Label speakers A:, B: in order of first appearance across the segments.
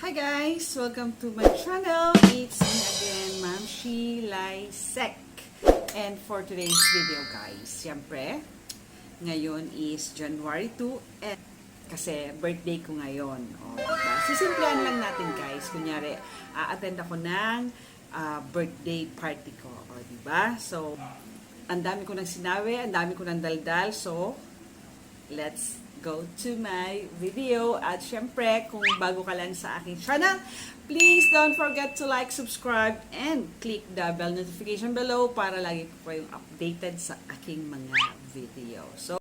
A: Hi guys! Welcome to my channel. It's me again, Ma'am She Licec. And for today's video guys, siyempre, ngayon is January 2 and kasi birthday ko ngayon. O, diba? Sisimplihan lang natin guys. Kunyari, attend ako ng birthday party ko. O, diba? So, ang dami ko nang sinabi, ang dami ko nang daldal. So, let's go to my video. At syempre, kung bago ka lang sa aking channel, please don't forget to like, subscribe, and click the bell notification below para lagi po kayong updated sa aking mga video. So,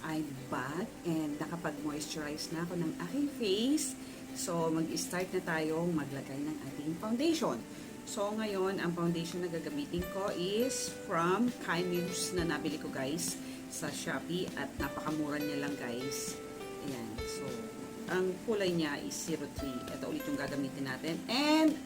A: I'm back and nakapag-moisturize na ako ng aking face. So, mag-start na tayong maglagay ng ating foundation. So, ngayon, ang foundation na gagamitin ko is from Kindness na nabili ko guys sa Shopee at napakamura niya lang guys. Ayan. So, ang kulay niya is 03. Ito ulit yung gagamitin natin. And,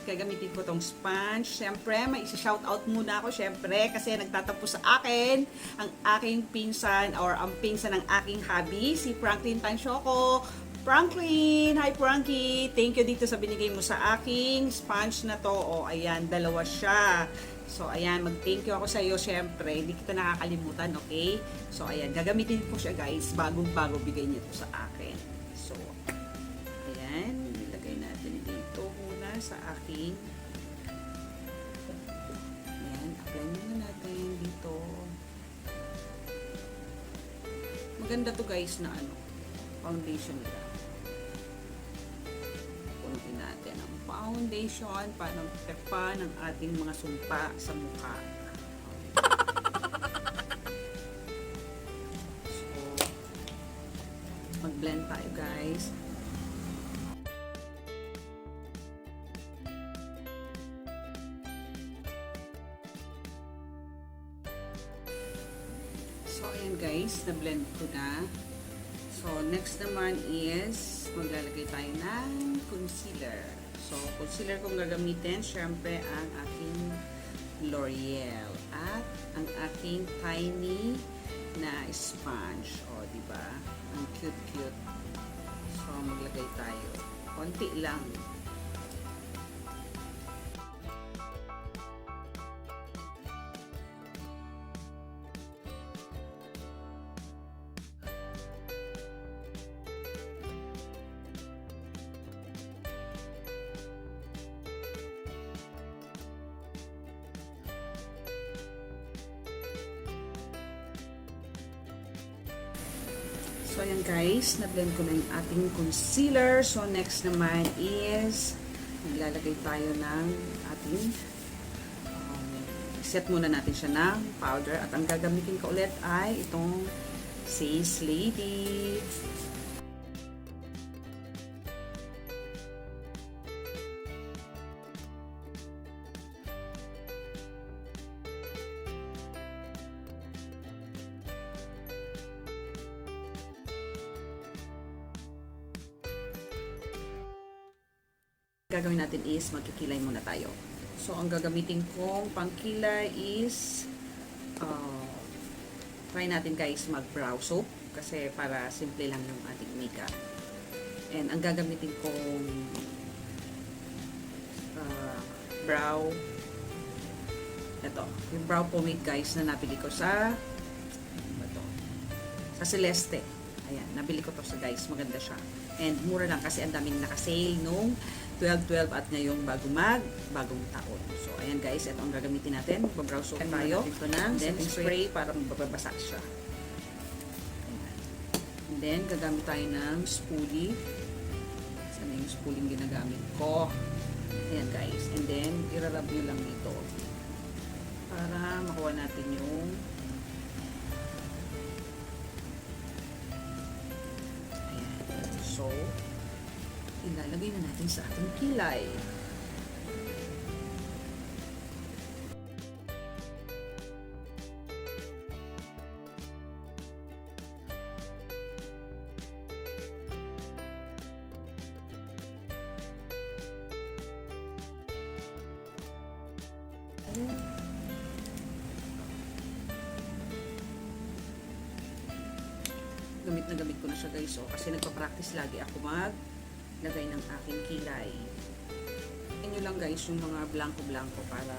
A: gagamitin ko tong sponge. Siyempre, may isa-shoutout muna ako siyempre kasi nagtatapos sa akin ang aking pinsan or ang pinsan ng aking hubby, si Franklin Tansyoko. Franklin! Hi Frankie! Thank you dito sa binigay mo sa aking sponge na to. O, ayan, dalawa siya. So, ayan, mag-thank you ako sa iyo, syempre. Hindi kita nakakalimutan, okay? So, ayan, gagamitin ko siya, guys. Bagong-bago bigay niya to sa akin. So, ayan, ilagay natin dito muna sa aking. Ayan, apply muna natin dito. Maganda to, guys, na ano, foundation nila. Punutin natin ang foundation para protektahan ng ating mga sumpa sa mukha. So, mag-blend tayo guys. So, ayan guys, na-blend ko na. So, next naman is maglalagay tayo ng concealer. So, concealer kong gagamitin, syempre, ang aking L'Oreal at ang aking tiny na sponge. O, diba? Ang cute-cute. So, maglagay tayo. Konti lang. So, ayan guys, na-blend ko na yung ating concealer. So, next naman is maglalagay tayo ng ating set muna natin siya ng powder. At ang gagamitin ko ulit ay itong Face Lady. Gagawin natin is magkikilay muna tayo. So, ang gagamitin kong pangkilay is try natin guys mag-brow soap kasi para simple lang yung ating makeup. And ang gagamitin kong brow ito, yung brow pomade guys na nabili ko sa Celeste. Ayan, nabili ko to sa guys, maganda siya. And mura lang kasi ang daming naka-sale nung 12/12 at ngayong bagong taon. So, ayan guys, ito ang gagamitin natin. Mag-brow soap tayo. Ito ng setting spray para mababasa siya. Ayan. And then, gagamit tayo ng spoolie. Saan yung spoolie ginagamit ko? Ayan guys. And then, irarab nyo lang dito. Para makuha natin yung so, ilalagay na natin sa ating kilay. gamit na gamit ko na siya guys. So, kasi nagpa-practice lagi ako maglagay ng aking kilay. Inyo lang guys yung mga blanco-blanco para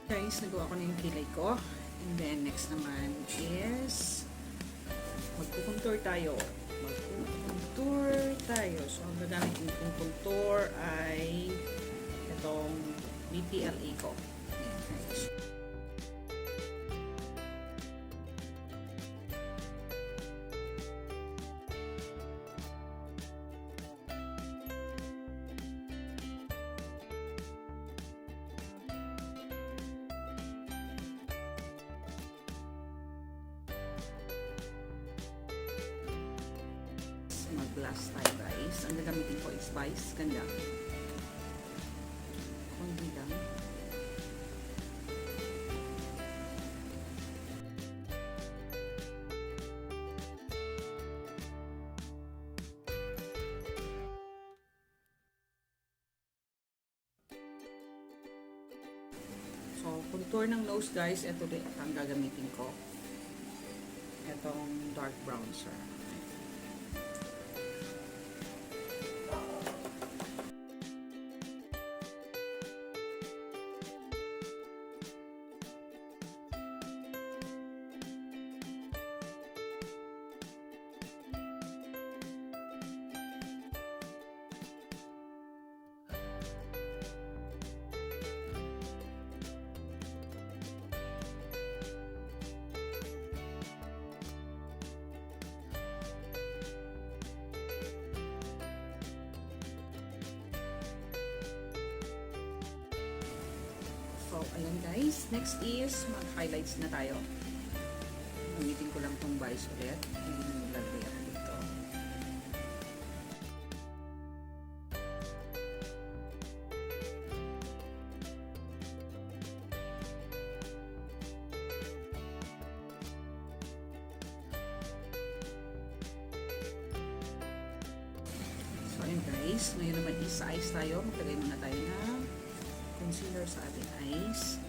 A: guys, nagawa ko na yung kilay ko. And then, next naman is magkukontour tayo. So, ang gagamit yung contour ay itong BPLA ko. Ayan, guys. Mag-glass tayo guys. Ang gagamitin ko is spice. Ganda. Konti lang. So, contour ng nose guys. Ito din ang gagamitin ko. Itong dark brown sir. So, ayan guys. Next is mag-highlights na tayo. Gamitin ko lang tong vice ulit. And lagay ako dito. So, ayan guys. Ngayon naman is eyes tayo. Maglagay muna tayo na concealer sa ating eyes.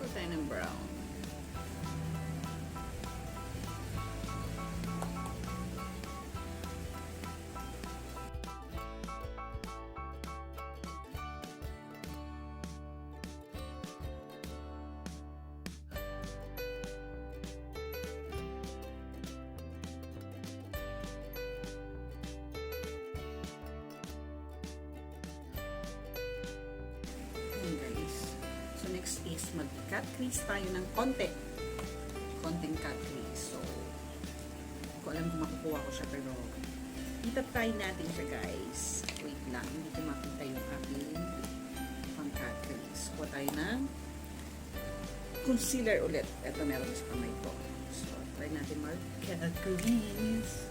A: Put tayo ng brown. Next is mag-cut crease tayo ng konting cut crease. So, hindi ko alam kung makukuha ko siya pero itatry natin siya guys. Wait lang, hindi ko makita yung aking pang-cut crease. Kuha tayo ng concealer ulit. Ito meron sa kamay ko. So, try natin mag-cut crease.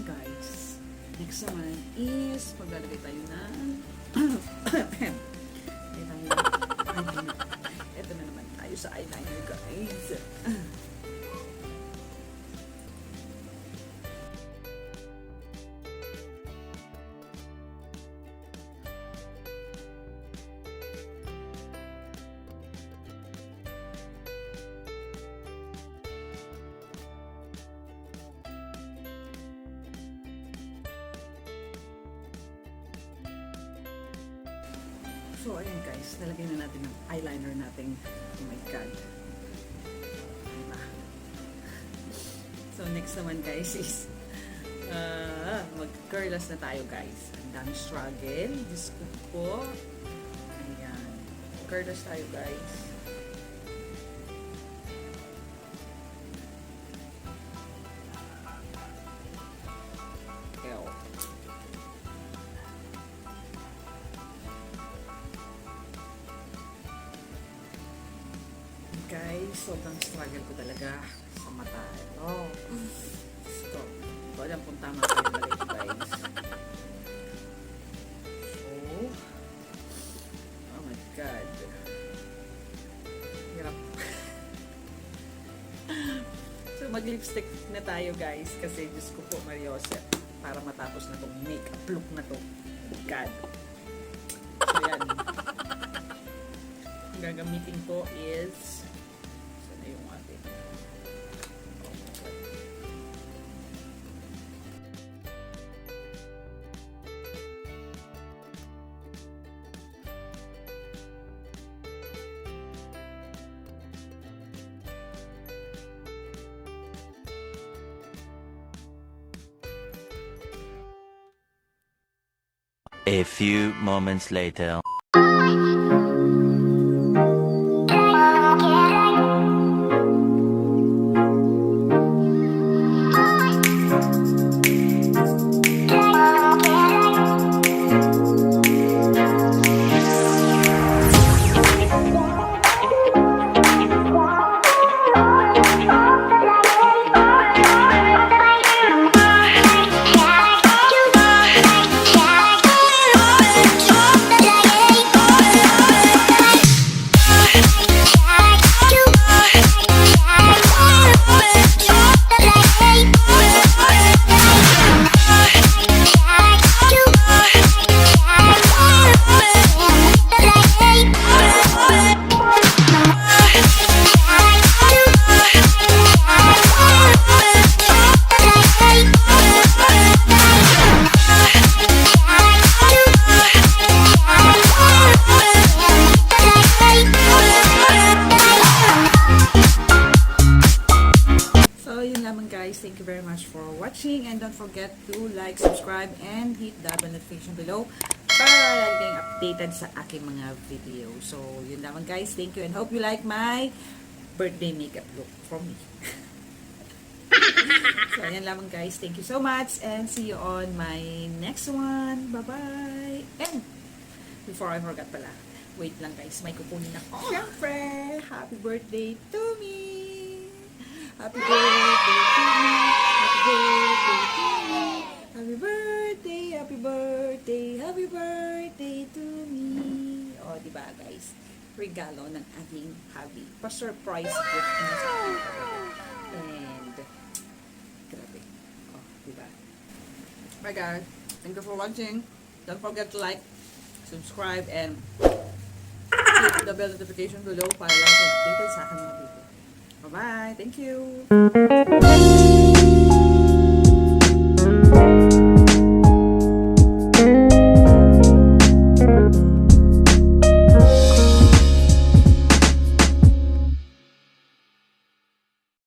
A: guys. Next naman is maglalagay tayo ng eyeliner. Ito na naman tayo sa eyeliner guys. So, ayan guys, nalagay na natin ang eyeliner natin. Oh my god. So, next naman guys is mag-curlers na tayo guys. Ang dami struggle. Diyos ko po. Ayan. Curlers tayo guys. Guys, sobrang struggle ko talaga sa mata. Oh, gusto. Ito alam kung tama ko yung balik guys. Oh my god. Hirap. So mag-lipstick na tayo guys kasi Diyos ko po Mariosep para matapos na tong makeup look na to. God. So yan. Ang gagamitin ko is yung ating
B: A few moments later.
A: Thank you very much for watching and don't forget to like, subscribe, and hit the bell notification below para lagi kayong updated sa aking mga video. So, yun naman guys. Thank you and hope you like my birthday makeup look from me. So, yan lamang guys. Thank you so much and see you on my next one. Bye-bye! And before I forgot pala, wait lang guys. May kukunin ako. Siyempre, happy birthday to me! Happy birthday to me! Happy birthday to me! Happy birthday! Happy birthday! Happy birthday to me! O, diba guys? Regalo ng aking hubby. Pa-surprise gift na sa akin. And, grabe. O, diba? Bye guys! Thank you for watching. Don't forget to like, subscribe, and hit the bell notification below para lang updated sa akin mga video. Bye-bye. Thank you.